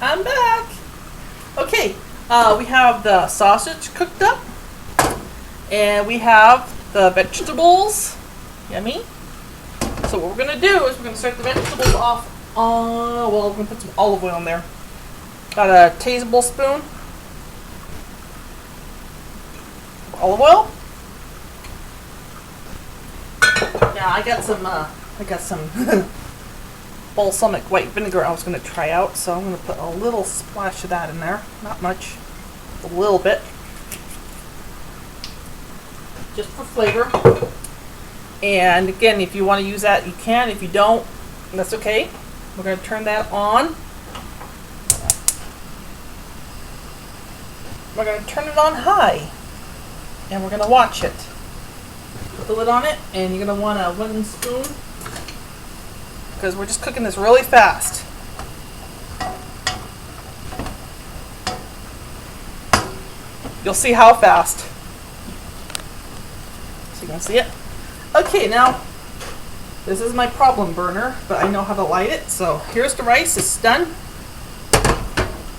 I'm back. Okay, we have the sausage cooked up, and we have the vegetables. Yummy. So what we're gonna do is we're gonna start the vegetables off on. Well, we're gonna put some olive oil in there. Got a tablespoon of olive oil. Yeah, I got some balsamic white vinegar I was going to try out, so I'm going to put a little splash of that in there. Not much, a little bit, just for flavor. And again, if you want to use that, you can. If you don't, that's okay. We're going to turn that on. We're going to turn it on high, and we're going to watch it. Put the lid on it, and you're going to want a wooden spoon, because we're just cooking this really fast. You'll see how fast. So you can see it. Okay, now this is my problem burner, but I know how to light it. So here's the rice. It's done.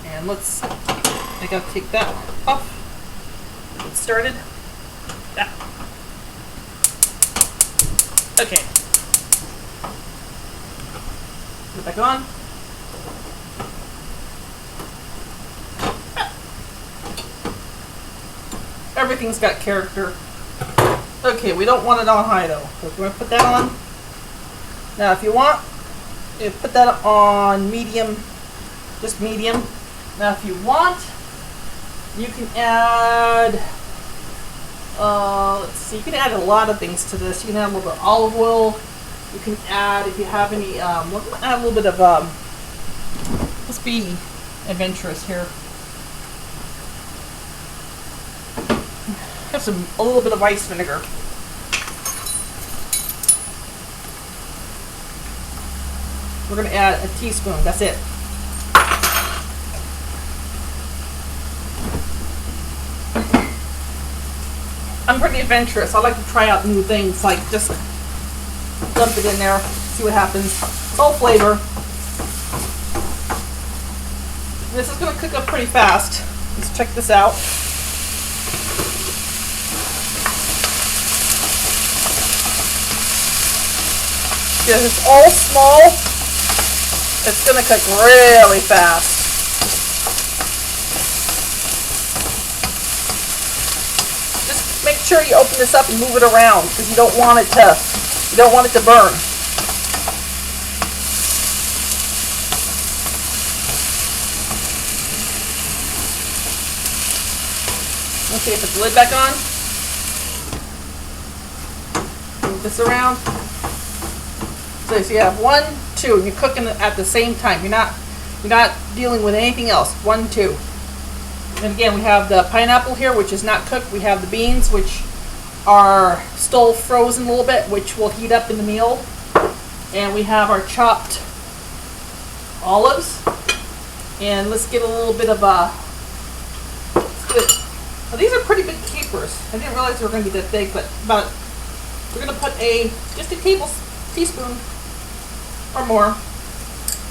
And I gotta take that off. Get started. Yeah. Okay. Put it back on. Everything's got character. Okay, we don't want it on high though. So we're going to put that on. Now if you want, you put that on medium, just medium. Now if you want, you can add, let's see, you can add a lot of things to this. You can add a little bit of olive oil. You can add, if you have any, we're going to add a little bit of, let's be adventurous here. Have a little bit of rice vinegar. We're going to add a teaspoon, that's it. I'm pretty adventurous. I like to try out new things, like just dump it in there, see what happens. It's all flavor. This is going to cook up pretty fast. Let's check this out. Because it's all small, it's going to cook really fast. Just make sure you open this up and move it around, because you don't want it to burn. Okay, put the lid back on. Move this around. So you have 1, 2, and you're cooking it at the same time. You're not dealing with anything else. 1, 2. And again, we have the pineapple here, which is not cooked. We have the beans, which are still frozen a little bit, which will heat up in the meal. And we have our chopped olives. And let's get a little bit of now these are pretty big capers. I didn't realize they were going to be that big, but we're going to put just a teaspoon or more,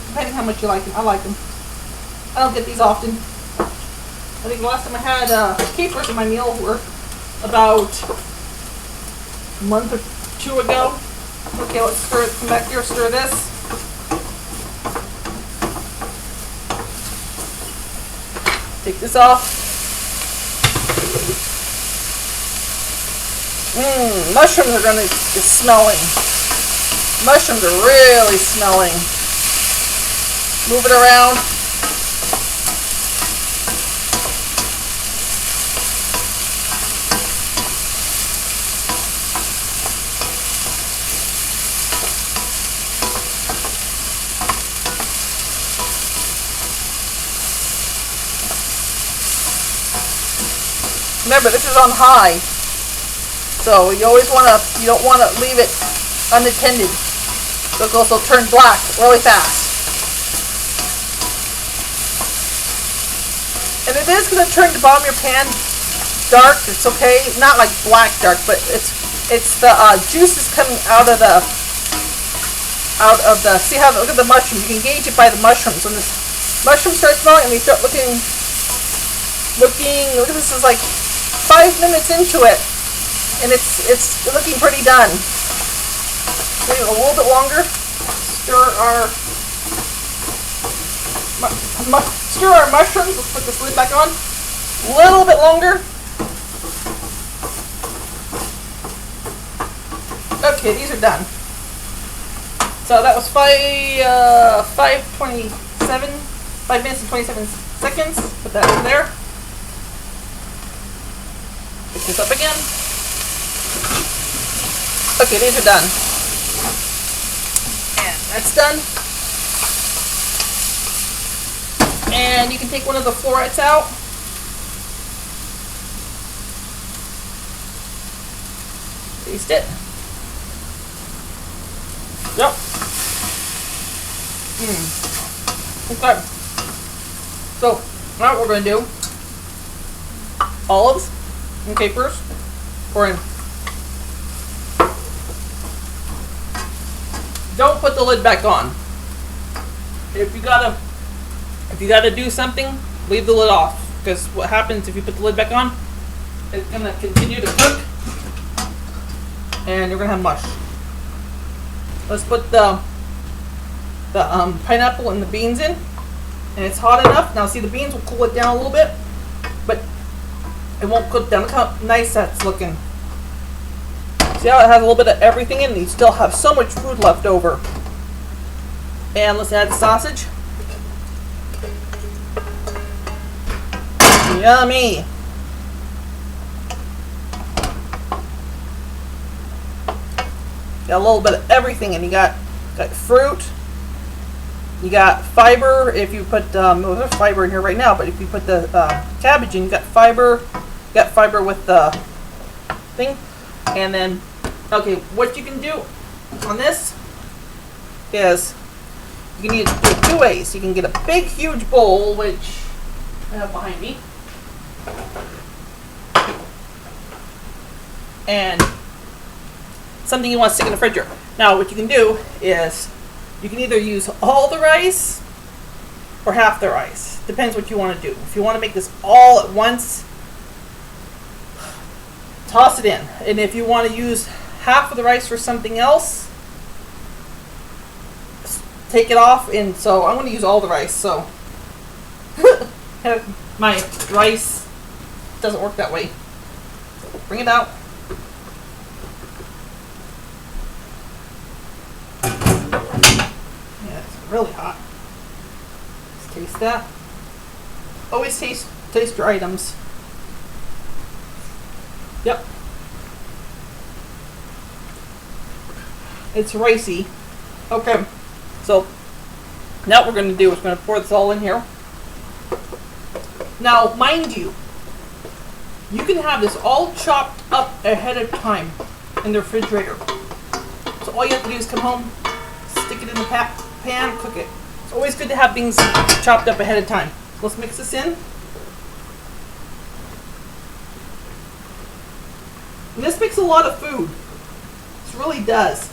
depending how much you like them. I like them. I don't get these often. I think the last time I had capers in my meal were about a month or 2 ago. Okay, let's stir it. Come back here, stir this. Take this off. Mushrooms are going to be smelling. Mushrooms are really smelling. Move it around. Remember, this is on high. So you don't want to leave it unattended. Because they'll turn black really fast. And it is going to turn the bottom of your pan dark. It's okay, not like black dark, but it's the juices coming out of the. See how, look at the mushrooms. You can gauge it by the mushrooms. When mushrooms start smelling and they start looking, look at this, is like 5 minutes into it, and it's looking pretty done. Wait a little bit longer. Stir our mushrooms. Let's put this lid back on. A little bit longer. Okay, these are done. So that was 5 minutes and 27 seconds. Put that in there. Pick this up again. Okay, these are done. And that's done. And you can take one of the florets out. Taste it. Yep. Okay. So now what we're going to do, olives and capers, pour in. Don't put the lid back on. If you gotta do something, leave the lid off, because what happens if you put the lid back on, it's gonna continue to cook, and you're gonna have mush. Let's put the pineapple and the beans in, and it's hot enough. Now see, the beans will cool it down a little bit, but it won't cook down. Look how nice that's looking. See how it has a little bit of everything in it, and you still have so much food left over. And let's add the sausage. Yummy. Got a little bit of everything, and you got fruit. You got fiber. If you put well, there's fiber in here right now, but if you put the cabbage in, you got fiber. You got fiber with the thing. And then, okay, what you can do on this is you can either do it 2 ways. You can get a big, huge bowl, which I have behind me, and something you want to stick in the refrigerator. Now, what you can do is you can either use all the rice or half the rice. Depends what you want to do. If you want to make this all at once, toss it in. And if you want to use half of the rice for something else, take it off. And so I'm going to use all the rice. So my rice doesn't work that way. So bring it out. Yeah, it's really hot. Let's taste that. Always taste your items. Yep. It's ricey. Okay. So now what we're going to do is we're going to pour this all in here. Now, mind you, you can have this all chopped up ahead of time in the refrigerator. So all you have to do is come home, stick it in the pan, cook it. It's always good to have things chopped up ahead of time. Let's mix this in. And this makes a lot of food. This really does.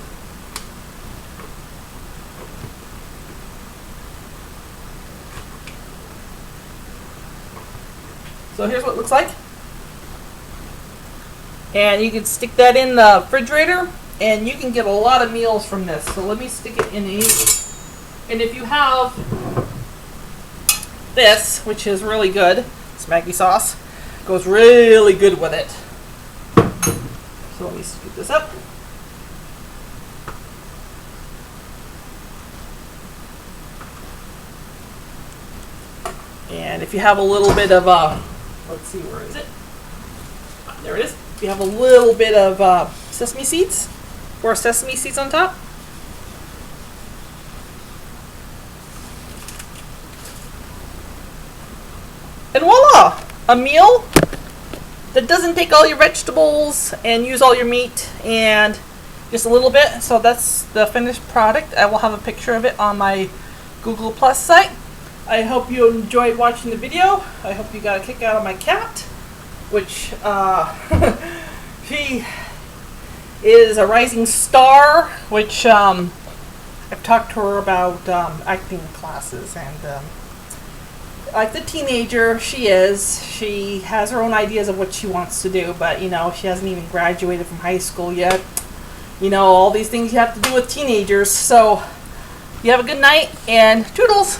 So here's what it looks like. And you can stick that in the refrigerator, and you can get a lot of meals from this. So let me stick it in these. And if you have this, which is really good, it's Maggi sauce, goes really good with it. So let me scoop this up. And if you have a little bit of, let's see, where is it? There it is. If you have a little bit of sesame seeds, or sesame seeds on top. And voila! A meal that doesn't take all your vegetables and use all your meat and just a little bit. So that's the finished product. I will have a picture of it on my Google Plus site. I hope you enjoyed watching the video. I hope you got a kick out of my cat, which she is a rising star, which I've talked to her about acting classes, and like the teenager she is, she has her own ideas of what she wants to do, but you know, she hasn't even graduated from high school yet. You know, all these things you have to do with teenagers. So you have a good night and toodles.